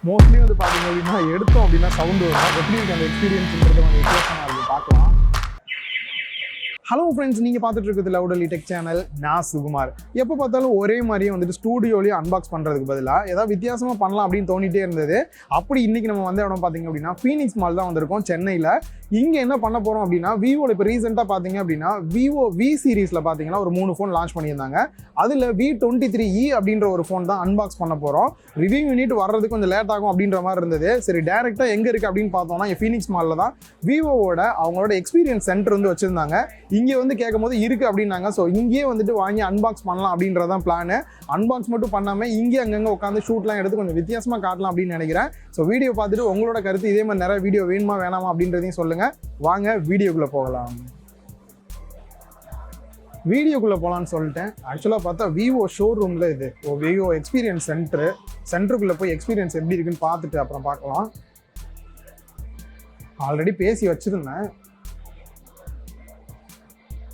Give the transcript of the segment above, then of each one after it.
Mostly வந்து பார்த்தீங்க அப்படின்னா எடுத்தோம் அப்படின்னா சவுண்டு வரும். எப்படி இருக்குது அந்த எக்ஸ்பீரியன்ஸ்ன்றது கொஞ்சம் வித்தியாசமாக இருக்குது, பார்க்கலாம். ஹலோ ஃப்ரெண்ட்ஸ், நீங்கள் பார்த்துட்டு இருக்கிறது லவுடலி டெக் சேனல். நான் சுகுமார். எப்போ பார்த்தாலும் ஒரே மாதிரியே வந்துட்டு ஸ்டூடியோலேயே அன்பாக்ஸ் பண்ணுறதுக்கு பதிலாக ஏதாவது வித்தியாசமாக பண்ணலாம் அப்படின்னு தோணிட்டே இருந்தது. அப்படி இன்றைக்கி நம்ம வந்து இடம் பார்த்தீங்க அப்படின்னா ஃபீனிக்ஸ் மால் தான் வந்திருக்கோம், சென்னையில். இங்கே என்ன பண்ண போகிறோம் அப்படின்னா, விவோவில் இப்போ ரீசெண்டாக பார்த்தீங்க அப்படின்னா விவோ வி சீரீஸில் பார்த்தீங்கன்னா ஒரு 3 ஃபோன் லான்ச் பண்ணியிருந்தாங்க. அதில் V23e அப்படின்ற ஒரு ஃபோன் தான் அன்பாக்ஸ் பண்ண போகிறோம். ரிவ்யூ யூனிட் வர்றதுக்கு கொஞ்சம் லேட் ஆகும் அப்படின்ற மாதிரி இருந்தது. சரி, டேரெக்டாக எங்கே இருக்குது அப்படின்னு பார்த்தோம்னா ஃபீனிக்ஸ் மாலில் தான் விவோவோட அவங்களோட எக்ஸ்பீரியன்ஸ் சென்டர் வந்து வச்சுருந்தாங்க. இங்கே வந்து கேட்கும் போது இருக்குது அப்படின்னாங்க. ஸோ இங்கேயே வந்துட்டு வாங்கி அன்பாக்ஸ் பண்ணலாம் அப்படின்றதான் பிளானு. அன்பாக்ஸ் மட்டும் பண்ணாமல் இங்கே அங்கங்கே உட்காந்து ஷூட்லாம் எடுத்து கொஞ்சம் வித்தியாசமாக காட்டலாம் அப்படின்னு நினைக்கிறேன். ஸோ வீடியோ பார்த்துட்டு உங்களோட கருத்து இதே மாதிரி நிறைய வீடியோ வேணுமா வேணாமா அப்படின்றதையும் சொல்லுங்கள். வாங்க வீடியோக்குள்ளே போகலாம். வீடியோக்குள்ளே போகலான்னு சொல்லிட்டேன். ஆக்சுவலாக பார்த்தா விவோ ஷோரூமில் இது விவோ எக்ஸ்பீரியன்ஸ் சென்டருக்குள்ளே போய் எக்ஸ்பீரியன்ஸ் எப்படி இருக்குன்னு பார்த்துட்டு அப்புறம் பார்க்கலாம். ஆல்ரெடி பேசி வச்சுருந்தேன்.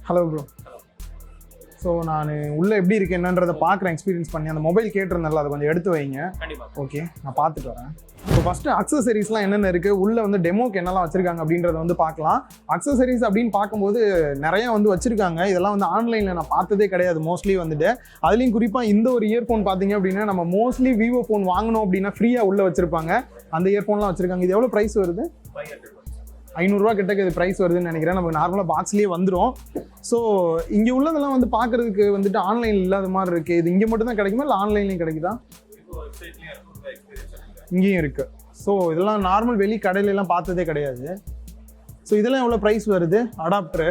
Hello bro. ஸோ நான் உள்ளே எப்படி இருக்கு என்னன்றதை பார்க்குறேன், எக்ஸ்பீரியன்ஸ் பண்ணி. அந்த மொபைல் கேட்டிருந்தேன்ல, அதை கொஞ்சம் எடுத்து வைங்க. ஓகே, நான் பார்த்துட்டு வரேன். ஸோ ஃபஸ்ட்டு அக்சசரிஸ்லாம் என்னென்ன இருக்குது, உள்ளே வந்து டெமோக்கு என்னெல்லாம் வச்சுருக்காங்க அப்படின்றத வந்து பார்க்கலாம். அக்சசரிஸ் அப்படின்னு பார்க்கும்போது நிறையா வந்து வச்சுருக்காங்க. இதெல்லாம் வந்து ஆன்லைனில் நான் பார்த்ததே கிடையாது மோஸ்ட்லி வந்துட்டு. அதுலேயும் குறிப்பாக இந்த ஒரு இயர்ஃபோன் பார்த்தீங்க அப்படின்னா நம்ம மோஸ்ட்லி விவோ ஃபோன் வாங்கணும் அப்படின்னா ஃப்ரீயாக உள்ளே வச்சுருப்பாங்க. அந்த இயர்ஃபோன்லாம் வச்சுருக்காங்க. இது எவ்வளோ ப்ரைஸ் வருது? 500 ரூபா கிட்டக்கு இது ப்ரைஸ் வருதுன்னு நினைக்கிறேன். நமக்கு நார்மலாக பாக்ஸ்லேயே வந்துடும். ஸோ இங்கே உள்ளதெல்லாம் வந்து பார்க்குறதுக்கு வந்துட்டு ஆன்லைனில் இல்லாத மாதிரி இருக்குது. இது இங்கே மட்டும் தான் கிடைக்குமா இல்லை ஆன்லைன்லையும் கிடைக்குதா? இங்கேயும் இருக்குது. ஸோ இதெல்லாம் நார்மல் வெளி கடையிலலாம் பார்த்ததே கிடையாது. ஸோ இதெல்லாம் எவ்வளோ ப்ரைஸ் வருது? அடாப்டரு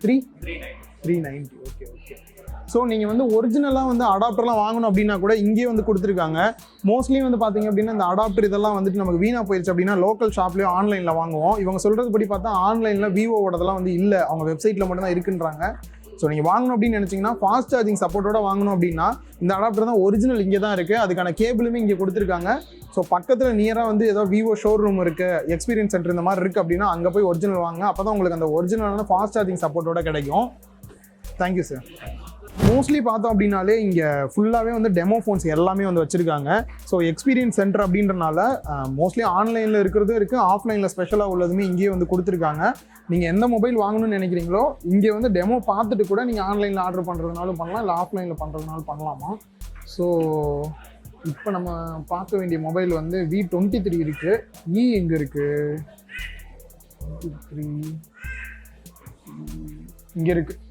390. Okay okay. ஸோ நீங்கள் வந்து ஒரிஜினலாக வந்து அடாப்டர்லாம் வாங்கணும் அப்படின்னா கூட இங்கேயே வந்து கொடுத்துருக்காங்க. மோஸ்ட்லி வந்து பார்த்தீங்க அப்படின்னா இந்த அடாப்டர் இதெல்லாம் வந்துட்டு நமக்கு வீணாக போயிடுச்சு அப்படின்னா லோக்கல் ஷாப்லேயும் ஆன்லைனில் வாங்குவோம். இவங்க சொல்கிறது படி பார்த்தா ஆன்லைனில் விவோவோடதெல்லாம் வந்து இல்லை, அவங்க வெப்சைட்டில் மட்டும் தான் இருக்குன்றாங்க. ஸோ நீங்கள் வாங்கணும் அப்படின்னு நினச்சிங்கன்னா ஃபாஸ்ட் சார்ஜிங் சப்போர்ட்டோட வாங்கணும் அப்படின்னா இந்த அடாப்டர் தான் ஒரிஜினல் இங்கே தான் இருக்குது. அதுக்கான கேபிளுமே இங்கே கொடுத்துருக்காங்க. ஸோ பக்கத்தில் நியராக வந்து ஏதோ விவோ ஷோரூம் இருக்குது, எக்ஸ்பீரியன்ஸ் சென்டர் இந்த மாதிரி இருக்குது அப்படின்னா அங்கே போய் ஒரிஜினல் வாங்க. அப்போ தான் உங்களுக்கு அந்த ஒரிஜினலான ஃபாஸ்ட் சார்ஜிங் சப்போர்ட்டோட கிடைக்கும். Thank you sir. மோஸ்ட்லி பார்த்தோம் அப்படின்னாலே இங்கே ஃபுல்லாகவே வந்து டெமோ ஃபோன்ஸ் எல்லாமே வந்து வச்சுருக்காங்க. ஸோ எக்ஸ்பீரியன்ஸ் சென்டர் அப்படின்றனால மோஸ்ட்லி ஆன்லைனில் இருக்கிறதும் இருக்குது, ஆஃப்லைனில் ஸ்பெஷலாக உள்ளதுமே இங்கேயே வந்து கொடுத்துருக்காங்க. நீங்கள் எந்த மொபைல் வாங்கணும்னு நினைக்கிறீங்களோ இங்கே வந்து டெமோ பார்த்துட்டு கூட நீங்கள் ஆன்லைனில் ஆர்டர் பண்ணுறதுனாலும் பண்ணலாம், இல்லை ஆஃப்லைனில் பண்ணுறதுனாலும் பண்ணலாமா. ஸோ இப்போ நம்ம பார்க்க வேண்டிய மொபைல் வந்து V23 இருக்குது. எங்கே இருக்குது? 23 இங்கே இருக்குது.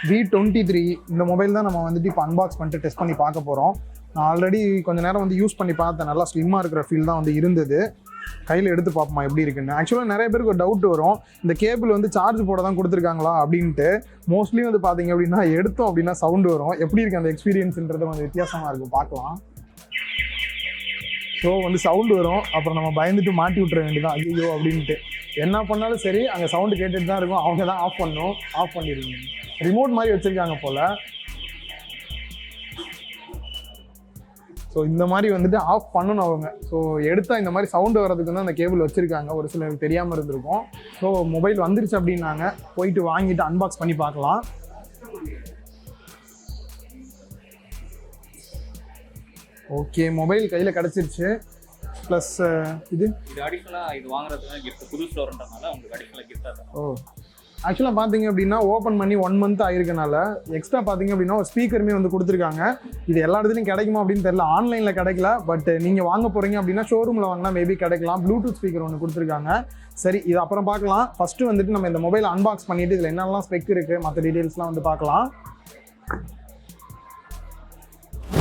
V23 இந்த மொபைல் தான் நம்ம வந்துட்டு இப்போ அன்பாக்ஸ் பண்ணிட்டு டெஸ்ட் பண்ணி பார்க்க போகிறோம். நான் ஆல்ரெடி கொஞ்சம் நேரம் வந்து யூஸ் பண்ணி பார்த்தேன். நல்லா ஸ்லிம்மாக இருக்கிற ஃபீல் தான் வந்து இருந்தது. கையில் எடுத்து பார்ப்போமா எப்படி இருக்குன்னு. ஆக்சுவலாக நிறைய பேருக்கு ஒரு டவுட் வரும், இந்த கேபிள் வந்து சார்ஜ் போட தான் கொடுத்துருக்காங்களா அப்படின்ட்டு. மோஸ்ட்லி வந்து பார்த்தீங்க அப்படின்னா எடுத்தோம் அப்படின்னா சவுண்டு வரும். எப்படி இருக்குது அந்த எக்ஸ்பீரியன்ஸ்ன்றது கொஞ்சம் வித்தியாசமாக இருக்கும், பார்க்கலாம். ஸோ வந்து சவுண்டு வரும், அப்புறம் நம்ம பயந்துட்டு மாட்டி விட்டுற வேண்டியதான் ஐயோ அப்படின்ட்டு. என்ன பண்ணாலும் சரி அங்கே சவுண்டு கேட்டுட்டு தான் இருக்கும். அவங்க தான் ஆஃப் பண்ணணும், ஆஃப் பண்ணிடுங்க. ரிமோட் மாதிரி வச்சுருக்காங்க போல். ஸோ இந்த மாதிரி வந்துட்டு ஆஃப் பண்ணணும் அவங்க. ஸோ எடுத்தால் இந்த மாதிரி சவுண்டு வர்றதுக்கு வந்து அந்த கேபிள் வச்சுருக்காங்க. ஒரு சிலருக்கு தெரியாமல் இருந்திருக்கும். ஸோ மொபைல் வந்துருச்சு அப்படின்னாங்க, போயிட்டு வாங்கிட்டு அன்பாக்ஸ் பண்ணி பார்க்கலாம். ஓகே, மொபைல் கையில் கிடச்சிருச்சு. ப்ளஸ் இது அடிஷனலாக இது வாங்குறதுக்கு கிஃப்ட், புது ஸ்டோர்ன்றனால உங்களுக்கு அடிஷனலாக கிஃப்டாக. ஓ, ஆக்சுவலாக பார்த்தீங்க அப்படின்னா ஓப்பன் பண்ணி 1 மந்த் ஆயிருக்கனால எக்ஸ்ட்ரா பார்த்தீங்க அப்படின்னா ஒரு ஸ்பீக்கருமே வந்து கொடுத்துருக்காங்க. இது எல்லா இடத்துலையும் கிடைக்குமா அப்படின்னு தெரியல, ஆன்லைனில் கிடைக்கல. பட் நீங்கள் வாங்க போகிறீங்க அப்படின்னா ஷோரூமில் வாங்கினா மேபி கிடைக்கலாம். ப்ளூடூத் ஸ்பீக்கர் ஒன்று கொடுத்துருக்காங்க. சரி, இது அப்புறம் பார்க்கலாம். ஃபஸ்ட்டு வந்துட்டு நம்ம இந்த மொபைல் அன்பாக்ஸ் பண்ணிவிட்டு இதில் என்னெல்லாம் ஸ்பெக் இருக்குது மற்ற டீட்டெயில்ஸ்லாம் வந்து பார்க்கலாம்.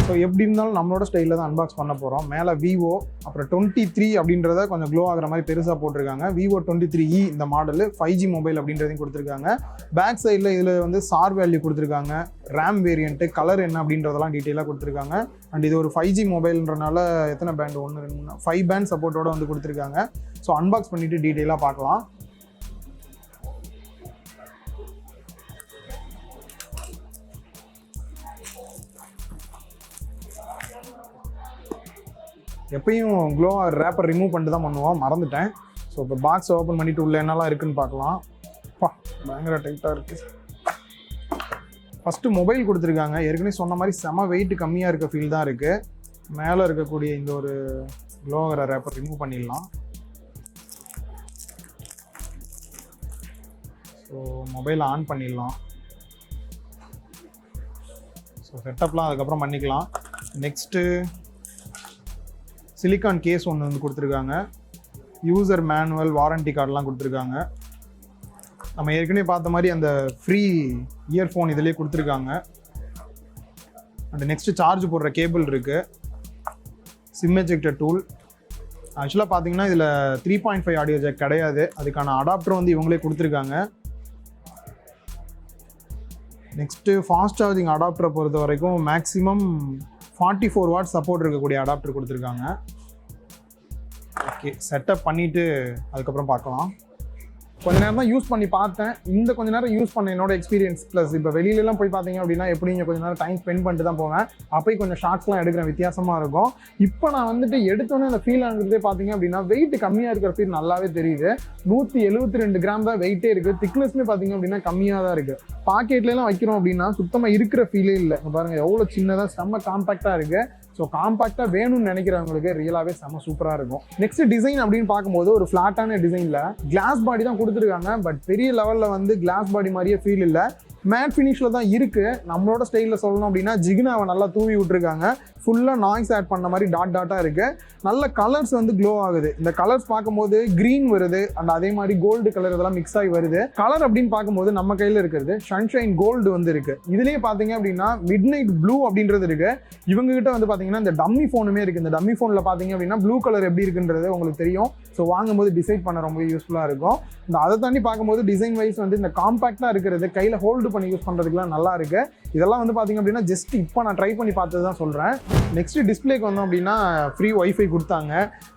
ஸோ எப்படி இருந்தாலும் நம்மளோட ஸ்டைலில் தான் அன்பாக்ஸ் பண்ண போகிறோம். மேலே விவோ, அப்புறம் 23 அப்படின்றத கொஞ்சம் க்ளோ ஆகிற மாதிரி பெருசாக போட்டிருக்காங்க. விவோ 23e இந்த மாடலு 5G மொபைல் அப்படின்றதையும் கொடுத்துருக்காங்க. பேக் சைடில் இதில் வந்து சார் வேல்யூ கொடுத்துருக்காங்க, ரேம் வேரியண்ட்டு, கலர் என்ன அப்படின்றதெல்லாம் டீட்டெயிலாக கொடுத்துருக்காங்க. அண்ட் இது ஒரு 5G மொபைல்ன்றனால எத்தனை பேண்ட், 1 2 3 5 பேண்ட் சப்போர்ட்டோடு வந்து கொடுத்துருக்காங்க. ஸோ அன்பாக்ஸ் பண்ணிவிட்டு டீட்டெயிலாக பார்க்கலாம். எப்பயும் க்ளோவாக ரேப்பர் ரிமூவ் பண்ணிட்டு தான் பண்ணுவோம், மறந்துட்டேன். ஸோ இப்போ பாக்ஸ் ஓப்பன் பண்ணிவிட்டு உள்ள என்னெல்லாம் இருக்குதுன்னு பார்க்கலாம். பயங்கர டைட்டாக இருக்குது. ஃபஸ்ட்டு மொபைல் கொடுத்துருக்காங்க. ஏற்கனவே சொன்ன மாதிரி செம வெயிட் கம்மியாக இருக்க ஃபீல் தான் இருக்குது. மேலே இருக்கக்கூடிய இந்த ஒரு க்ளோவர ரேப்பர் ரிமூவ் பண்ணிடலாம். ஸோ மொபைல் ஆன் பண்ணிடலாம். ஸோ செட்டப்லாம் அதுக்கப்புறம் பண்ணிக்கலாம். நெக்ஸ்ட்டு சிலிக்கான் கேஸ் ஒன்று வந்து கொடுத்துருக்காங்க. யூசர் மேனுவல், வாரண்டி கார்டெலாம் கொடுத்துருக்காங்க. நம்ம ஏற்கனவே பார்த்த மாதிரி அந்த ஃப்ரீ இயர்ஃபோன் இதிலே கொடுத்துருக்காங்க. அண்ட் நெக்ஸ்ட்டு சார்ஜ் போடுற கேபிள் இருக்குது. Sim ejector tool. ஆக்சுவலாக பார்த்தீங்கன்னா இதில் 3.5 ஆடியோ ஜாக் கிடையாது. அதுக்கான அடாப்டர் வந்து இவங்களே கொடுத்துருக்காங்க. நெக்ஸ்ட்டு ஃபாஸ்ட் சார்ஜிங் அடாப்டரை பொறுத்த வரைக்கும் மேக்ஸிமம் 44 வாட் சப்போர்ட் இருக்கக்கூடிய அடாப்டர் கொடுத்துருக்காங்க. ஓகே, செட்டப் பண்ணிவிட்டு அதுக்கப்புறம் பார்க்கலாம். கொஞ்ச நேரம் தான் யூஸ் பண்ணி பார்த்தேன். இந்த கொஞ்ச நேரம் யூஸ் பண்ண என்னோட எக்ஸ்பீரியன்ஸ் ப்ளஸ் இப்போ வெளியிலலாம் போய் பார்த்தீங்க அப்படின்னா எப்படி இங்கே கொஞ்சம் நேரம் டைம் ஸ்பெண்ட் பண்ணிட்டு தான் போவேன். அப்போ கொஞ்சம் ஷார்ட்ஸ்லாம் எடுக்கிறேன், வித்தியாசமாக இருக்கும். இப்போ நான் வந்துட்டு எடுத்தோன்னே அந்த ஃபீல் ஆகுறதே பார்த்தீங்க அப்படின்னா வெயிட் கம்மியாக இருக்கிற ஃபீல் நல்லாவே தெரியுது. 172 கிராம் தான் வெயிட்டே இருக்குது. திக்னஸ்மே பார்த்தீங்க அப்படின்னா கம்மியாக தான் இருக்குது. பாக்கெட்லாம் வைக்கிறோம் அப்படின்னா சுத்தமாக இருக்கிற ஃபீலே இல்லை. பாருங்கள் எவ்வளோ சின்னதாக செம்ம காம்பேக்டாக இருக்குது. ஸோ காம்பேக்டாக வேணும்னு நினைக்கிறவங்களுக்கு ரியலாகவே செம்ம சூப்பராக இருக்கும். நெக்ஸ்ட் டிசைன் அப்படின்னு பார்க்கும்போது ஒரு ஃப்ளாட்டான டிசைனில் கிளாஸ் பாடி தான் கொடுத்துருக்காங்க. பட் பெரிய லெவலில் வந்து கிளாஸ் பாடி மாதிரியே ஃபீல் இல்லை. மேட் ஃபினிஷில் தான் இருக்குது. நம்மளோட ஸ்டைலில் சொல்லணும் அப்படின்னா ஜிகினாவை நல்லா தூவி விட்டுருக்காங்க. ஃபுல்லாக நாய்ஸ் ஆட் பண்ண மாதிரி டாட்டாக இருக்குது. நல்ல கலர்ஸ் வந்து க்ளோ ஆகுது. இந்த கலர்ஸ் பார்க்கும்போது க்ரீன் வருது அண்ட் அதே மாதிரி கோல்டு கலர் இதெல்லாம் மிக்ஸ் ஆகி வருது. கலர் அப்படின்னு பார்க்கும்போது நம்ம கையில் இருக்கிறது சன்ஷைன் கோல்டு வந்து இருக்குது. இதுலேயே பார்த்தீங்க அப்படின்னா மிட் நைட் ப்ளூ அப்படின்றது இருக்குது. இவங்ககிட்ட வந்து பார்த்தீங்கன்னா இந்த டம்மி ஃபோனுமே இருக்குது. இந்த டம்மி ஃபோனில் பார்த்தீங்க அப்படின்னா ப்ளூ கலர் எப்படி இருக்குன்றது உங்களுக்கு தெரியும். ஸோ வாங்கும்போது டிசைட் பண்ண ரொம்ப யூஸ்ஃபுல்லாக இருக்கும். இந்த அதை தாண்டி பார்க்கும்போது டிசைன் வைஸ் வந்து இந்த காம்பேக்டாக இருக்கிறது கையில் ஹோல்டு பண்ணி யூஸ் பண்ணுறதுக்குலாம் நல்லா இருக்குது. இதெல்லாம் வந்து பார்த்தீங்க அப்படின்னா ஜஸ்ட் இப்போ நான் ட்ரை பண்ணி பார்த்தது தான் சொல்கிறேன். நெக்ஸ்ட் டிஸ்பிளேக்கு வந்தோம் அப்படின்னா ஃப்ரீ ஒய்ஃபை கொடுத்தாங்க.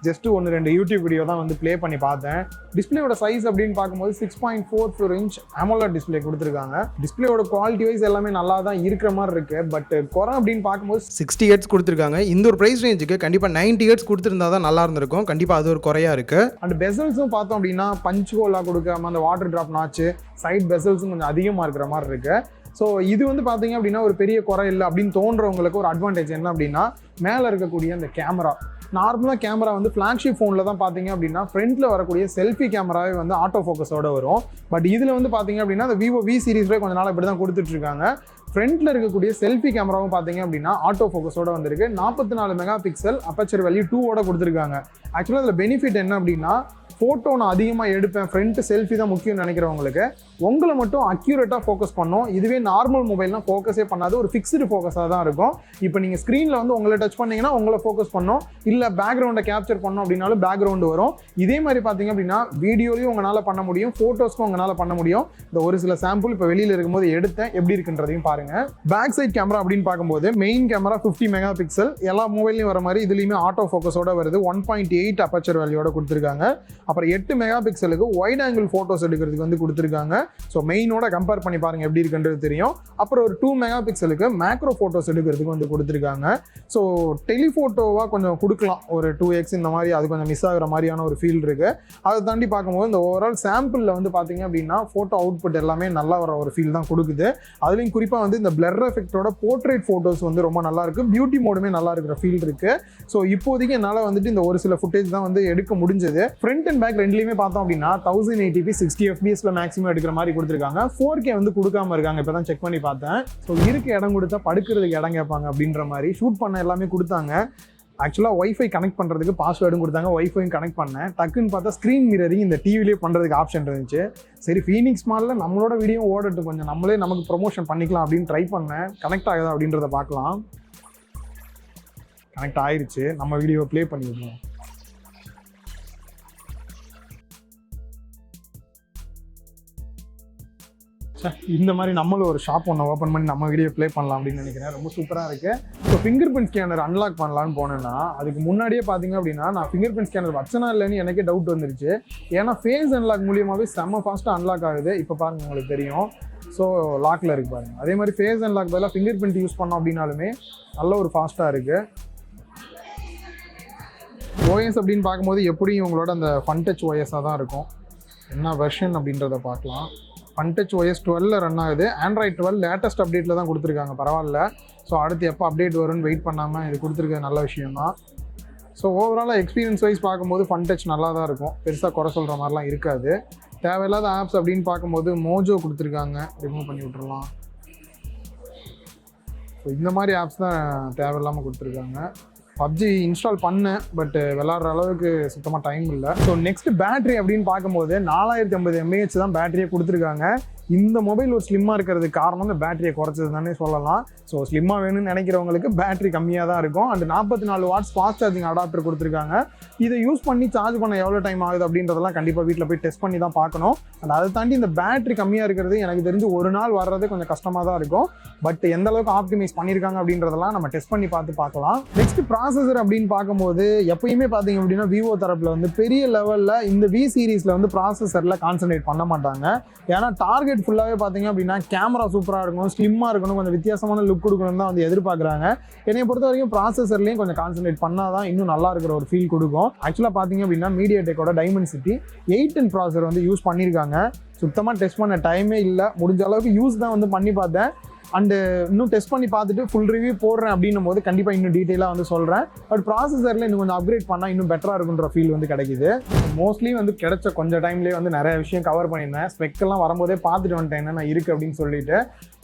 ஜஸ்ட் 1-2 யூடியூப் வீடியோ தான் வந்து ப்ளே பண்ணி பார்த்தேன். டிஸ்பிளேயோட சைஸ் அப்படின்னு பார்க்கும்போது 6.44 இன்ச் AMOLED டிஸ்பிளே கொடுத்துருக்காங்க. டிஸ்பிளேயோட குவாலிட்டி வைஸ் எல்லாமே நல்லா தான் இருக்கிற மாதிரி இருக்குது. பட் குறை அப்படின்னு பார்க்கும்போது 60 ஹெர்ட்ஸ் கொடுத்துருக்காங்க. இந்த ஒரு ப்ரைஸ் ரேஞ்சுக்கு கண்டிப்பாக 90 ஹெர்ட்ஸ் கொடுத்துருந்தா தான் நல்லா இருந்திருக்கும். கண்டிப்பாக அது ஒரு குறையாக இருக்குது. அண்ட் பெசல்ஸும் பார்த்தோம் அப்படின்னா பஞ்ச் ஹோலாக கொடுக்காம அந்த வாட்டர் ட்ராப் நாச்சு சைட் பெசல்ஸும் கொஞ்சம் அதிகமாக இருக்கிற மாதிரி இருக்குது. ஸோ இது வந்து பார்த்தீங்க அப்படின்னா ஒரு பெரிய குறை இல்லை அப்படின்னு தோன்றவங்களுக்கு ஒரு அட்வான்டேஜ் என்ன அப்படின்னா மேலே இருக்கக்கூடிய அந்த கேமரா. நார்மலாக கேமரா வந்து ஃப்ளாக்ஷிப் ஃபோனில் தான் பார்த்தீங்க அப்படின்னா ஃப்ரண்ட்டில் வரக்கூடிய செல்ஃபி கேமராவே வந்து ஆட்டோ ஃபோக்கஸோட வரும். பட் இதில் வந்து பார்த்தீங்க அப்படின்னா அந்த விவோ V சீரிஸ்லேயே கொஞ்சம் நாள் இப்படி தான் கொடுத்துட்ருக்காங்க. ஃப்ரண்ட்டில் இருக்கக்கூடிய செல்ஃபி கேமராவும் பார்த்தீங்க அப்படின்னா ஆட்டோ ஃபோக்கஸோட வந்திருக்கு. 44 மெகா பிக்சல் அப்பச்சர் வேல்யூ 2 கொடுத்துருக்காங்க. ஆக்சுவலாக அதில் பெனிஃபிட் என்ன அப்படின்னா ஃபோட்டோ நான் அதிகமாக எடுப்பேன், ஃப்ரண்ட்டு செல்ஃபி தான் முக்கியம்னு நினைக்கிறவங்களுக்கு உங்களை மட்டும் அக்யூரேட்டாக ஃபோக்கஸ் பண்ணும். இதுவே நார்மல் மொபைல்னால் ஃபோக்கஸே பண்ணாது, ஒரு ஃபிக்ஸ்டு ஃபோக்கஸாக தான் இருக்கும். இப்போ நீங்கள் ஸ்க்ரீனில் வந்து உங்களை டச் பண்ணிங்கன்னா உங்களை ஃபோக்கஸ் பண்ணும், இல்லை பேக்ரவுண்டை கேப்சர் பண்ணோம் அப்படின்னாலும் பேக்ரவுண்டு வரும். இதே மாதிரி பார்த்தீங்க அப்படின்னா வீடியோலையும் உங்களால் பண்ண முடியும், ஃபோட்டோஸ்க்கும் உங்களால் பண்ண முடியும். இந்த ஒரு சில சாம்பிள் இப்போ வெளியில் இருக்கும்போது எடுத்தேன், எப்படி இருக்குன்றதையும் பாருங்கள். பேக் சைட் கேமரா அப்படின்னு பார்க்கும்போது மெயின் கேமரா 50 மெகா பிக்சல் எல்லா மொபைல்லையும் வர மாதிரி இதுலேயுமே ஆட்டோ ஃபோக்கஸோட வருது. 1.8 அப்பச்சர் வேல்யூட கொடுத்துருக்காங்க. அப்புறம் 8 மெகா பிக்சலுக்கு வைட் ஆங்கிள் ஃபோட்டோஸ் எடுக்கிறதுக்கு வந்து கொடுத்துருக்காங்க. ஸோ மெயினோட கம்பேர் பண்ணி பாருங்கள் எப்படி இருக்குன்றது தெரியும். அப்புறம் ஒரு 2 மெகா பிக்சலுக்கு மேக்ரோ ஃபோட்டோஸ் எடுக்கிறதுக்கு வந்து கொடுத்துருக்காங்க. ஸோ டெலிஃபோட்டோவாக கொஞ்சம் கொடுக்கலாம், ஒரு 2x இந்த மாதிரி அது கொஞ்சம் மிஸ் ஆகிற மாதிரியான ஒரு ஃபீல் இருக்குது. அதை தாண்டி பார்க்கும்போது இந்த ஓவரால் சாம்பிளில் வந்து பார்த்தீங்க அப்படின்னா ஃபோட்டோ அவுட்புட் எல்லாமே நல்லா வர ஒரு ஃபீல் தான் கொடுக்குது. அதுலேயும் குறிப்பாக வந்து இந்த பிளர் எஃபெக்டோட போர்ட்ரேட் ஃபோட்டோஸ் வந்து ரொம்ப நல்லா இருக்குது. பியூட்டி மோடுமே நல்லா இருக்கிற ஃபீல் இருக்குது. ஸோ இப்போதைக்கு என்னால் வந்துட்டு இந்த ஒரு சில ஃபுட்டேஜ் தான் வந்து எடுக்க முடிஞ்சது. ஃப்ரண்ட் அண்ட் பேக் ரெண்டுலையுமே பார்த்தோம் அப்படின்னா 1080p 60 fps மேக்ஸிமம் எடுக்கிற மாதிரி கொடுத்துருக்காங்க. 4K வந்து கொடுக்காம இருக்காங்க. இப்போ தான் செக் பண்ணி பார்த்தேன். ஸோ இருக்க இடம் கொடுத்தா படுக்கிறதுக்கு இடம் கேட்பாங்க அப்படின்ற மாதிரி ஷூட் பண்ண எல்லாமே கொடுத்தாங்க. ஆக்சுவலாக ஒய்ஃபை கனெக்ட் பண்ணுறதுக்கு பாஸ்வேர்டும் கொடுத்தாங்க, ஒய்ஃபையும் கனெக்ட் பண்ணேன். டக்குன்னு பார்த்தா ஸ்க்ரீன் மிரரிங் இந்த டிவிலே பண்ணுறதுக்கு ஆப்ஷன் இருந்துச்சு. சரி ஃபீனிக்ஸ் மாலில் நம்மளோட வீடியோ ஓடட்டும், கொஞ்சம் நம்மளே நமக்கு ப்ரொமோஷன் பண்ணிக்கலாம் அப்படின்னு ட்ரை பண்ணேன். கனெக்ட் ஆகுதா அப்படின்றத பார்க்கலாம். கனெக்ட் ஆயிடுச்சு. நம்ம வீடியோ ப்ளே பண்ணிடுவோம். இந்த மாதிரி நம்மளும் ஒரு ஷாப் ஒன்று ஓப்பன் பண்ணி நம்ம வீடியோ ப்ளே பண்ணலாம் அப்படின்னு நினைக்கிறேன். ரொம்ப சூப்பராக இருக்குது. So finger print scanner unlock பண்ணலான்னு போனேன்னா அதுக்கு முன்னாடியே பார்த்தீங்க அப்படின்னா நான் ஃபிங்கர் பிரிண்ட் ஸ்கேனர் வச்சனா இல்லைன்னு எனக்கே டவுட் வந்துருச்சு. ஏன்னா ஃபேஸ் அன்லாக் மூலியமாகவே செம்ம ஃபாஸ்ட்டாக அன்லாக் ஆகுது. இப்போ பாருங்கள் உங்களுக்கு தெரியும். ஸோ லாக்கில் இருக்குது பாருங்கள். அதே மாதிரி ஃபேஸ் அன்லாக் பதிலாக ஃபிங்கர் பிரிண்ட் யூஸ் பண்ணோம் அப்படின்னாலுமே நல்ல ஒரு ஃபாஸ்ட்டாக இருக்குது. ஓஎஸ் அப்படின்னு பார்க்கும்போது எப்படியும் உங்களோட அந்த ஃபன் டச் ஓஎஸாக தான் இருக்கும். என்ன வெர்ஷன் அப்படின்றத பார்க்கலாம். ஃபன்டச் OS 12 ரன் ஆகுது. ஆண்ட்ராய்ட் 12 லேட்டஸ்ட் அப்டேட்டில் தான் கொடுத்துருக்காங்க, பரவாயில்ல. ஸோ அடுத்து எப்போ அப்டேட் வரும்னு வெயிட் பண்ணாமல் இது கொடுத்துருக்க நல்ல விஷயம் தான். ஸோ ஓவராலாக எக்ஸ்பீரியன்ஸ் வைஸ் பார்க்கும்போது ஃபன்டச் நல்லா தான் இருக்கும், பெருசாக குறை சொல்கிற மாதிரிலாம் இருக்காது. தேவையில்லாத ஆப்ஸ் அப்படின்னு பார்க்கும்போது மோஜோ கொடுத்துருக்காங்க, ரிமூவ் பண்ணி விட்டுறலாம். ஸோ இந்த மாதிரி ஆப்ஸ் தான் தேவையில்லாமல் கொடுத்துருக்காங்க. PUBG இன்ஸ்டால் பண்ணேன், பட் விளாட்ற அளவுக்கு சுத்தமாக டைம் இல்லை. ஸோ நெக்ஸ்ட் பேட்டரி அப்படின்னு பார்க்கும்போது 4050 mAh தான் பேட்டரியை கொடுத்துருக்காங்க. இந்த மொபைல் ஒரு ஸ்லிம்மாக இருக்கிறதுக்கு காரணம் இந்த பேட்டரியை குறைச்சது தானே சொல்லலாம். ஸோ ஸ்லிம்மாக வேணும்னு நினைக்கிறவங்களுக்கு பேட்டரி கம்மியாக தான் இருக்கும். And 44 watts fast charging adapter கொடுத்துருக்காங்க. இதை யூஸ் பண்ணி சார்ஜ் பண்ண எவ்வளோ டைம் ஆகுது அப்படின்றதெல்லாம் கண்டிப்பாக வீட்டில் போய் டெஸ்ட் பண்ணி தான் பார்க்கணும். அண்ட் அதை தாண்டி இந்த பேட்டரி கம்மியாக இருக்கிறது எனக்கு தெரிஞ்சு ஒரு நாள் வர்றது கொஞ்சம் கஷ்டமாக தான் இருக்கும். பட் எந்த அளவுக்கு ஆப்டிமைஸ் பண்ணியிருக்காங்க அப்படின்றதெல்லாம் நம்ம டெஸ்ட் பண்ணி பார்க்கலாம். நெக்ஸ்ட் ப்ராசஸர் அப்படின்னு பார்க்கும்போது எப்பயுமே பார்த்தீங்க அப்படின்னா விவோ தரப்பில் வந்து பெரிய லெவலில் இந்த V சீரீஸில் வந்து ப்ராசஸரில் கான்சன்ட்ரேட் பண்ண மாட்டாங்க. ஏன்னா டார்கெட் ஃபுல்லாகவே பார்த்தீங்க அப்படின்னா கேமரா சூப்பராக இருக்கணும், ஸ்லிம்மாக இருக்கணும், கொஞ்சம் வித்தியாசமான லுக் கொடுக்கணும் தான் வந்து எதிர்பார்க்குறாங்க. என்னை பொறுத்த வரைக்கும் ப்ராசஸர்லேயும் கொஞ்சம் கான்சன்ட்ரேட் பண்ணால் தான் இன்னும் நல்லா இருக்கிற ஒரு ஃபீல் கொடுக்கும். ஆக்சுவலாக பார்த்தீங்க அப்படின்னா மீடியாடெக்கோட டைமென்சிட்டி 810 ப்ராசஸர் வந்து யூஸ் பண்ணியிருக்காங்க. சுத்தமாக டெஸ்ட் பண்ண டைமே இல்லை, முடிஞ்ச அளவுக்கு யூஸ் தான் வந்து பண்ணி பார்த்தேன். அண்டு இன்னும் டெஸ்ட் பண்ணி பார்த்துட்டு ஃபுல் ரிவ்யூ போடுறேன் அப்படின்னும் போது கண்டிப்பாக இன்னும் டீட்டெயிலாக வந்து சொல்கிறேன். பட் ப்ராசஸரில் இன்னும் கொஞ்சம் அப்கிரேட் பண்ணால் இன்னும் பெட்டராக இருக்குன்ற ஃபீல் வந்து கிடைக்குது. மோஸ்ட்லி வந்து கிடைச்ச கொஞ்சம் டைம்லேயே வந்து நிறைய விஷயம் கவர் பண்ணியிருந்தேன். ஸ்பெக்கெல்லாம் வரும்போதே பார்த்துட்டு வந்துட்டேன் என்னென்ன இருக்குது அப்படின்னு சொல்லிட்டு.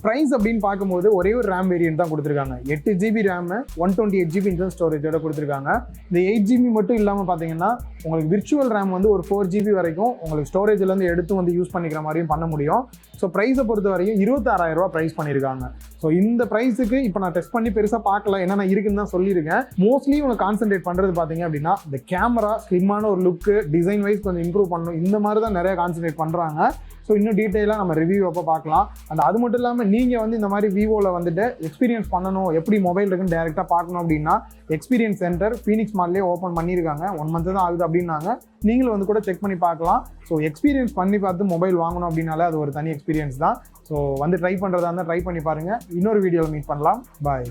ப்ரைஸ் அப்படின்னு பார்க்கும்போது ஒரே ஒரு ரேம் வேரியன்ட் தான் கொடுத்துருக்காங்க. 8GB ரேம் 128GB இன்டர்னல் ஸ்டோரேஜோட கொடுத்துருக்காங்க. இந்த 8GB மட்டும் இல்லாமல் பார்த்தீங்கன்னா உங்களுக்கு விர்ச்சுவல் ரேம் வந்து ஒரு 4GB வரைக்கும் உங்களுக்கு ஸ்டோரேஜ்லேருந்து எடுத்து வந்து யூஸ் பண்ணிக்கிற மாதிரியும் பண்ண முடியும். ஸோ ப்ரைஸை பொறுத்த வரைக்கும் 26,000 ரூபா ப்ரைஸ் பண்ணியிருக்காங்க. ஸோ இந்த ப்ரைஸுக்கு இப்போ நான் டெஸ்ட் பண்ணி பெருசாக பார்க்கல, என்னென்ன இருக்குன்னு தான் சொல்லியிருக்கேன். மோஸ்ட்லி உங்களுக்கு கான்சென்ட்ரேட் பண்ணுறது பார்த்தீங்க அப்படின்னா இந்த கேமரா ஸ்லிம்மான ஒரு லுக்கு, டிசைன் வைஸ் கொஞ்சம் இம்ப்ரூவ் பண்ணணும், இந்த மாதிரி தான் நிறைய கான்சென்ட்ரேட் பண்ணுறாங்க. ஸோ இன்னும் டீட்டெயிலாக நம்ம ரிவ்யூ அப்போ பார்க்கலாம். அண்ட் அது மட்டும் இல்லாமல் நீங்கள் வந்து இந்த மாதிரி விவோவில் வந்துட்டு எக்ஸ்பீரியன்ஸ் பண்ணணும், எப்படி மொபைல் இருக்குன்னு டேரெக்டாக பார்க்கணும் அப்படின்னா எக்ஸ்பீரியன்ஸ் சென்டர் ஃபீனிக்ஸ் மால்லேயே ஓப்பன் பண்ணியிருக்காங்க. 1 month தான் ஆகுது அப்படின்னாங்க. நீங்களும் வந்து கூட செக் பண்ணி பார்க்கலாம். ஸோ எக்ஸ்பீரியன்ஸ் பண்ணி பார்த்து மொபைல் வாங்கணும் அப்படின்னாலே அது ஒரு தனி எக்ஸ்பீரியன்ஸ் தான். ஸோ வந்து ட்ரை பண்ணுறதா இருந்தால் ட்ரை பண்ணி பாருங்கள். இன்னொரு வீடியோவில் மீட் பண்ணலாம். பாய்.